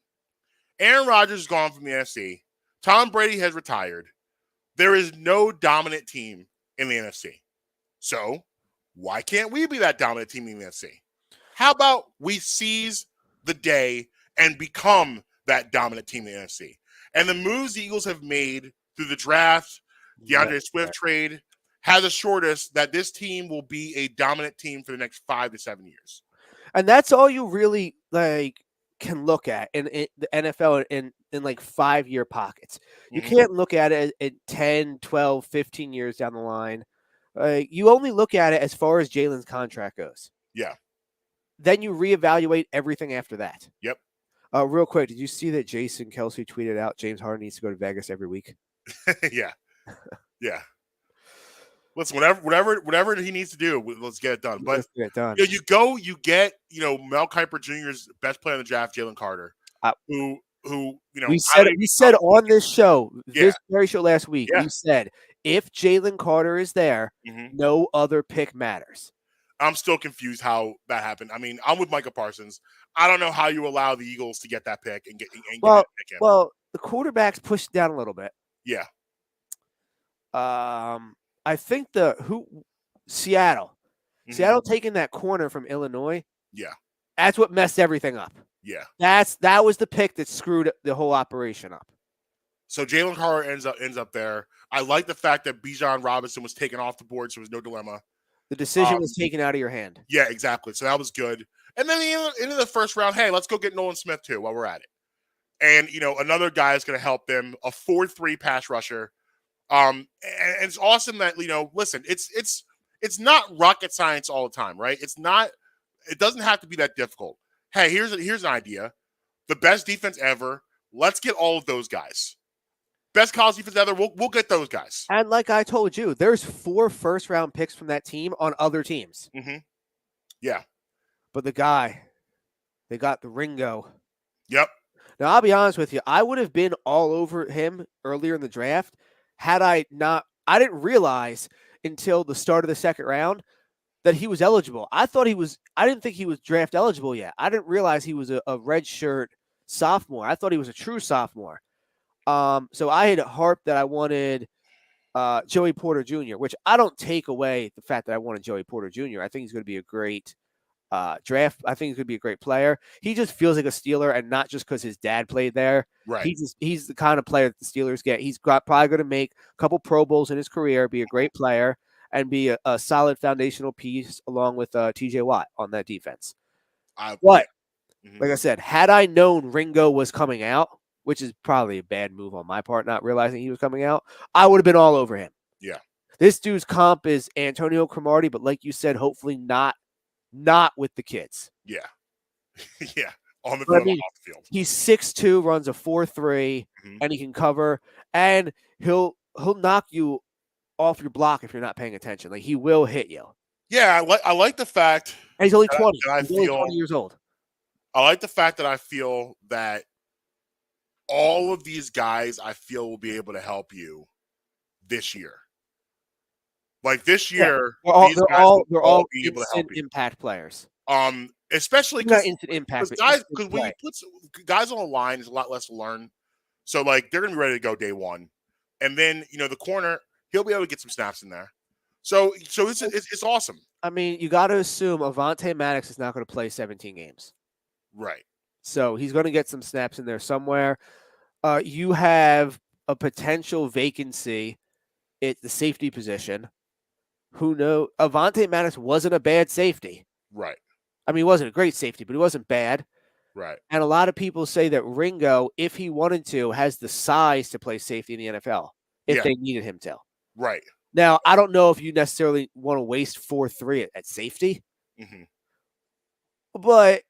Speaker 2: Aaron Rodgers is gone from the NFC. Tom Brady has retired. There is no dominant team in the NFC. So why can't we be that dominant team in the NFC? How about we seize the day and become that dominant team in the NFC?" And the moves the Eagles have made through the draft, DeAndre Swift trade, has assured us that this team will be a dominant team for the next 5 to 7 years.
Speaker 3: And that's all you really can look at in the NFL in like 5-year pockets. You can't look at it at 10, 12, 15 years down the line. You only look at it as far as Jalen's contract goes.
Speaker 2: Yeah.
Speaker 3: Then you reevaluate everything after that.
Speaker 2: Yep.
Speaker 3: Real quick, did you see that Jason Kelsey tweeted out James Harden needs to go to Vegas every week?
Speaker 2: Yeah. Yeah. Listen, whatever he needs to do, let's get it done. But
Speaker 3: let's get it done.
Speaker 2: You get Mel Kiper Jr.'s best player in the draft, Jalen Carter, who
Speaker 3: we said on this show, this very show last week, we said if Jalen Carter is there, no other pick matters.
Speaker 2: I'm still confused how that happened. I mean, I'm with Micah Parsons. I don't know how you allow the Eagles to get that pick and get that pick in.
Speaker 3: Well, the quarterbacks pushed down a little bit.
Speaker 2: Yeah.
Speaker 3: I think Seattle taking that corner from Illinois.
Speaker 2: Yeah.
Speaker 3: That's what messed everything up.
Speaker 2: Yeah.
Speaker 3: That was the pick that screwed the whole operation up.
Speaker 2: So Jalen Carter ends up there. I like the fact that Bijan Robinson was taken off the board, so there was no dilemma.
Speaker 3: The decision was taken out of your hand.
Speaker 2: Yeah, exactly. So that was good. And then into the first round, hey, let's go get Nolan Smith too while we're at it. And another guy is going to help them, a 4-3 pass rusher. And it's awesome that listen, it's not rocket science all the time, right? It doesn't have to be that difficult. Hey, here's an idea. The best defense ever. Let's get all of those guys. Best college defense ever. We'll get those guys.
Speaker 3: And like I told you, there's 4 first-round picks from that team on other teams.
Speaker 2: Yeah.
Speaker 3: But the guy, they got the Ringo.
Speaker 2: Yep.
Speaker 3: Now, I'll be honest with you. I would have been all over him earlier in the draft had I not. I didn't realize until the start of the second round that he was eligible. I didn't think he was draft eligible yet. I didn't realize he was a redshirt sophomore. I thought he was a true sophomore. So I had harped that I wanted Joey Porter Jr., which I don't take away the fact that I wanted Joey Porter Jr. I think he's going to be a great draft. I think he's going to be a great player. He just feels like a Steeler, and not just because his dad played there.
Speaker 2: Right.
Speaker 3: He's the kind of player that the Steelers get. He's probably going to make a couple Pro Bowls in his career, be a great player, and be a solid foundational piece along with TJ Watt on that defense. But like I said, had I known Ringo was coming out, which is probably a bad move on my part, not realizing he was coming out, I would have been all over him.
Speaker 2: Yeah.
Speaker 3: This dude's comp is Antonio Cromartie, but like you said, hopefully not with the kids.
Speaker 2: Yeah. Yeah. On the field, off the field.
Speaker 3: He's 6'2", runs a 4.3, and he can cover, and he'll knock you off your block if you're not paying attention. Like, he will hit you.
Speaker 2: Yeah, I like the fact.
Speaker 3: And he's only 20.
Speaker 2: He's
Speaker 3: only 20 years old.
Speaker 2: I like the fact that I feel that all of these guys, I feel, will be able to help you this year. Like this year,
Speaker 3: they're all
Speaker 2: be able to help you.
Speaker 3: Impact players.
Speaker 2: Especially
Speaker 3: not instant impact,
Speaker 2: because when you put guys on the line, there's a lot less to learn. So like they're gonna be ready to go day one, and then the corner, he'll be able to get some snaps in there. So it's awesome.
Speaker 3: I mean, you got to assume Avonte Maddox is not going to play 17 games.
Speaker 2: Right.
Speaker 3: So he's going to get some snaps in there somewhere. You have a potential vacancy at the safety position. Who knows? Avonte Maddox wasn't a bad safety.
Speaker 2: Right.
Speaker 3: I mean, he wasn't a great safety, but he wasn't bad.
Speaker 2: Right.
Speaker 3: And a lot of people say that Ringo, if he wanted to, has the size to play safety in the NFL if they needed him to.
Speaker 2: Right.
Speaker 3: Now, I don't know if you necessarily want to waste 4.3 at safety, but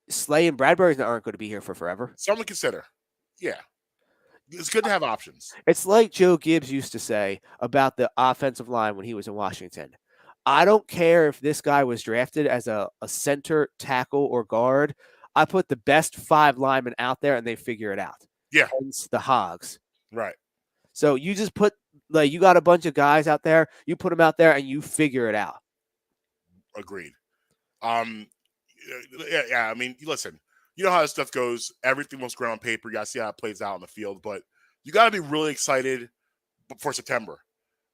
Speaker 3: Slay and Bradbury aren't going to be here for forever.
Speaker 2: Something to consider. Yeah. It's good to have options.
Speaker 3: It's like Joe Gibbs used to say about the offensive line when he was in Washington. I don't care if this guy was drafted as a center, tackle, or guard. I put the best 5 linemen out there, and they figure it out.
Speaker 2: Yeah.
Speaker 3: Hence the Hogs.
Speaker 2: Right.
Speaker 3: So you just put you got a bunch of guys out there. You put them out there, and you figure it out.
Speaker 2: Agreed. Yeah. I mean, listen. You know how this stuff goes. Everything looks great on paper. You got to see how it plays out on the field, but you got to be really excited for September.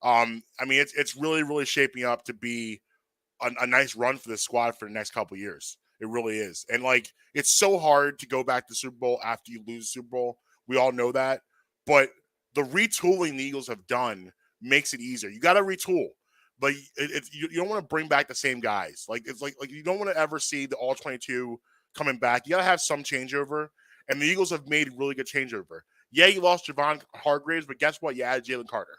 Speaker 2: I mean, it's really, really shaping up to be a nice run for the squad for the next couple of years. It really is. And like, it's so hard to go back to the Super Bowl after you lose the Super Bowl. We all know that. But the retooling the Eagles have done makes it easier. You got to retool. But you don't want to bring back the same guys. Like, it's like you don't want to ever see the all 22 coming back. You got to have some changeover. And the Eagles have made really good changeover. Yeah, you lost Javon Hargraves, but guess what? You added Jalen Carter.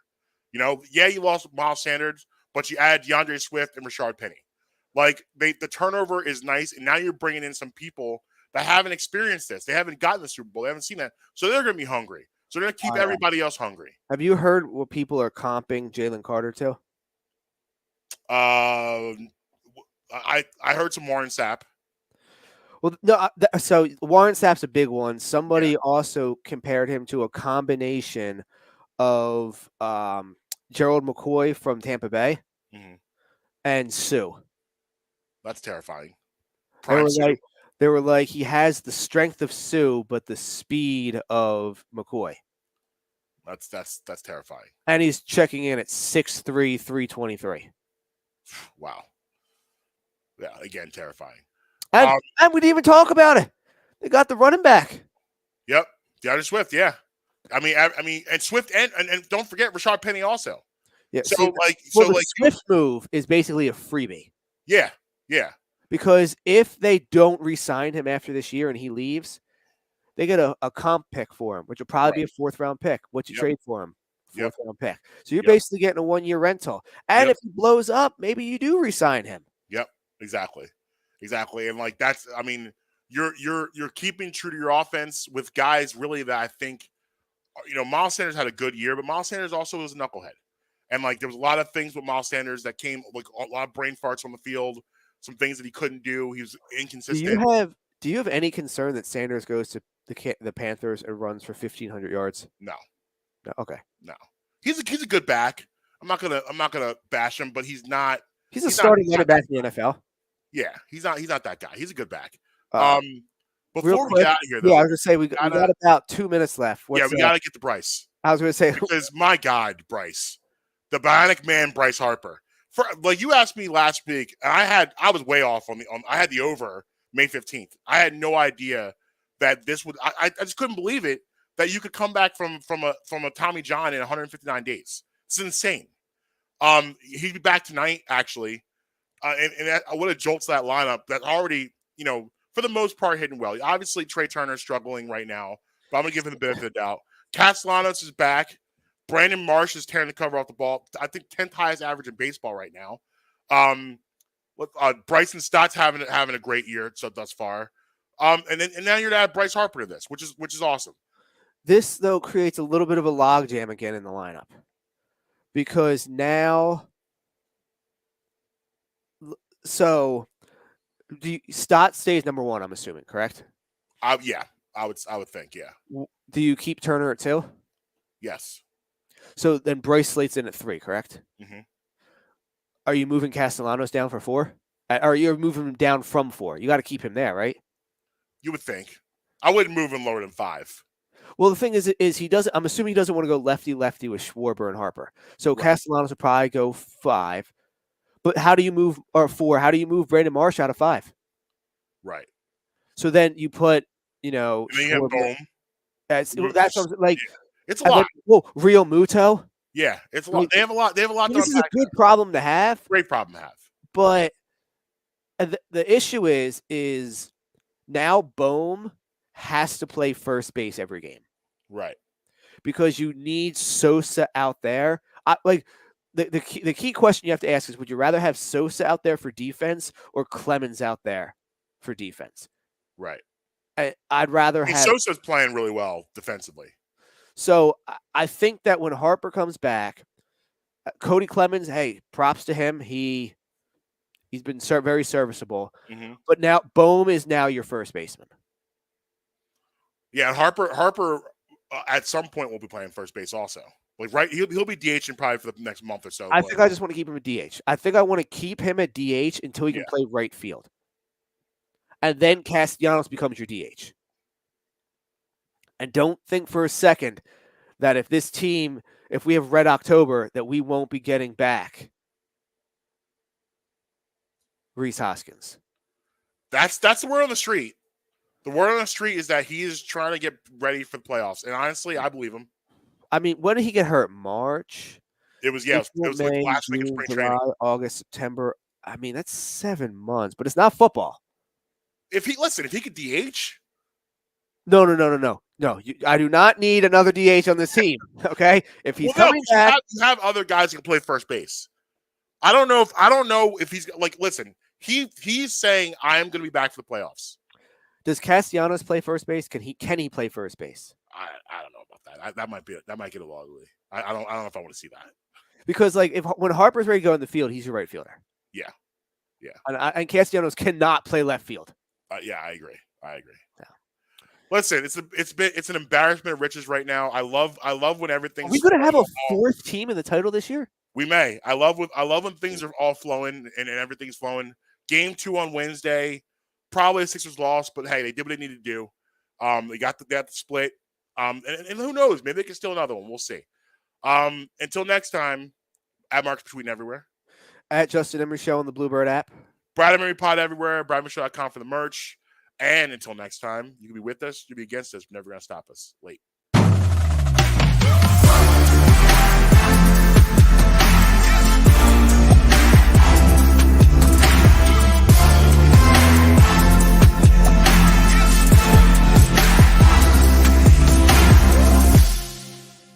Speaker 2: Yeah, you lost Miles Sanders, but you added DeAndre Swift and Rashard Penny. Like, the turnover is nice, and now you're bringing in some people that haven't experienced this. They haven't gotten the Super Bowl. They haven't seen that. So they're going to be hungry. So they're going to keep everybody else hungry.
Speaker 3: Have you heard what people are comping Jalen Carter to?
Speaker 2: I heard some Warren Sapp.
Speaker 3: Well, no. So Warren Sapp's a big one. Somebody also compared him to a combination of Gerald McCoy from Tampa Bay and Sue.
Speaker 2: That's terrifying.
Speaker 3: They were like, he has the strength of Sue, but the speed of McCoy.
Speaker 2: That's terrifying.
Speaker 3: And he's checking in at 6'3", 323.
Speaker 2: Wow. Yeah, again, terrifying.
Speaker 3: And we didn't even talk about it. They got the running back.
Speaker 2: Yep, DeAndre Swift. Yeah, I mean, and Swift and don't forget Rashard Penny also.
Speaker 3: Yeah.
Speaker 2: So
Speaker 3: the Swift move is basically a freebie.
Speaker 2: Yeah.
Speaker 3: Because if they don't re-sign him after this year and he leaves, they get a comp pick for him, which will probably be a 4th round pick. What you trade for him? 4th round pick. So you're basically getting a 1-year rental. And if he blows up, maybe you do re-sign him.
Speaker 2: Yep. Exactly. And like I mean, you're keeping true to your offense with guys really that I think, Miles Sanders had a good year, but Miles Sanders also was a knucklehead. And like there was a lot of things with Miles Sanders that came like a lot of brain farts on the field. some things that he couldn't do. He was
Speaker 3: Do
Speaker 2: inconsistent.
Speaker 3: you have any concern that Sanders goes to the Panthers and runs for 1,500 yards?
Speaker 2: No.
Speaker 3: No. Okay.
Speaker 2: No. He's a good back. I'm not gonna bash him, but he's not.
Speaker 3: He's a starting running back in the NFL.
Speaker 2: Yeah, he's not that guy. He's a good back.
Speaker 3: Real
Speaker 2: Before we
Speaker 3: quick,
Speaker 2: get out of here, though,
Speaker 3: yeah, I was gonna say we got about 2 minutes left.
Speaker 2: we gotta get to Bryce.
Speaker 3: I was gonna say
Speaker 2: Because my God, Bryce, the Bionic Man, Bryce Harper. Like you asked me last week, and I was way off on I had the over May 15th. I had no idea that this would. I just couldn't believe it that you could come back from a Tommy John in 159 days. It's insane. He'd be back tonight, actually, and that, what a jolt to that lineup. That already, for the most part, hitting well. Obviously, Trey Turner's struggling right now, but I'm gonna give him the benefit of the doubt. Castellanos is back. Brandon Marsh is tearing the cover off the ball. I think 10th highest average in baseball right now. Bryson Stott's having a great year thus far. And now you're to add Bryce Harper to this, which is awesome.
Speaker 3: This though creates a little bit of a logjam again in the lineup because now, Stott stays number 1. I'm assuming, correct?
Speaker 2: Yeah, I would think, yeah.
Speaker 3: Do you keep Turner at 2?
Speaker 2: Yes.
Speaker 3: So then Bryce slates in at 3, correct?
Speaker 2: Mm-hmm.
Speaker 3: Are you moving Castellanos down for 4? Or you're moving him down from 4? You got to keep him there, right?
Speaker 2: You would think. I wouldn't move him lower than 5.
Speaker 3: Well, the thing is he doesn't. I'm assuming he doesn't want to go lefty with Schwarber and Harper. So
Speaker 2: Right.
Speaker 3: Castellanos would probably go 5. But how do you move 4? How do you move Brandon Marsh out of 5?
Speaker 2: Right.
Speaker 3: So then you put,
Speaker 2: And then you have Bohm.
Speaker 3: That's like.
Speaker 2: Yeah. It's a lot.
Speaker 3: Real Muto.
Speaker 2: Yeah, it's a lot. They have a lot. They have a lot.
Speaker 3: This is a good problem to have.
Speaker 2: Great problem to have.
Speaker 3: But the issue is now Bohm has to play first base every game.
Speaker 2: Right.
Speaker 3: Because you need Sosa out there. The key question you have to ask is, would you rather have Sosa out there for defense or Clemens out there for defense?
Speaker 2: Right.
Speaker 3: I'd rather have
Speaker 2: Sosa's playing really well defensively.
Speaker 3: So I think that when Harper comes back, Cody Clemens, hey, props to him. He's been very serviceable.
Speaker 2: Mm-hmm.
Speaker 3: But now Bohm is now your first baseman.
Speaker 2: Yeah, and Harper at some point will be playing first base also. Like he'll be DHing probably for the next month or so.
Speaker 3: I think I just want to keep him at DH. I think I want to keep him at DH until he can play right field. And then Castellanos becomes your DH. And don't think for a second that if we have Red October, that we won't be getting back Rhys Hoskins.
Speaker 2: That's the word on the street. The word on the street is that he is trying to get ready for the playoffs. And honestly, I believe him.
Speaker 3: I mean, when did he get hurt? March?
Speaker 2: It was like last week of spring training.
Speaker 3: August, September. I mean, that's 7 months, but it's not football.
Speaker 2: If he could DH.
Speaker 3: No. I do not need another DH on this team. Okay, if he's coming back,
Speaker 2: you have other guys who can play first base. I don't know if he's like. Listen, he's saying I am going to be back for the playoffs.
Speaker 3: Does Castellanos play first base? Can he play first base?
Speaker 2: I don't know about that. That might get a little ugly. I don't know if I want to see that.
Speaker 3: Because when Harper's ready to go in the field, he's your right fielder.
Speaker 2: Yeah.
Speaker 3: And Castellanos cannot play left field.
Speaker 2: Yeah, I agree.
Speaker 3: Yeah.
Speaker 2: Listen, it's an embarrassment of riches right now. I love when everything's.
Speaker 3: Are we going to have a 4th team in the title this year? We
Speaker 2: may. I love when things are all flowing and everything's flowing. Game 2 on Wednesday, probably the Sixers lost, but hey, they did what they needed to do. They got the split. And who knows? Maybe they can steal another one. We'll see. Until next time, at Marques Between everywhere.
Speaker 3: At Justin Emery Show on the Bluebird app.
Speaker 2: Brad Emery Pod everywhere. BradEmeryShow.com for the merch. And until next time, you can be with us, you can be against us, but never going to stop us. Late.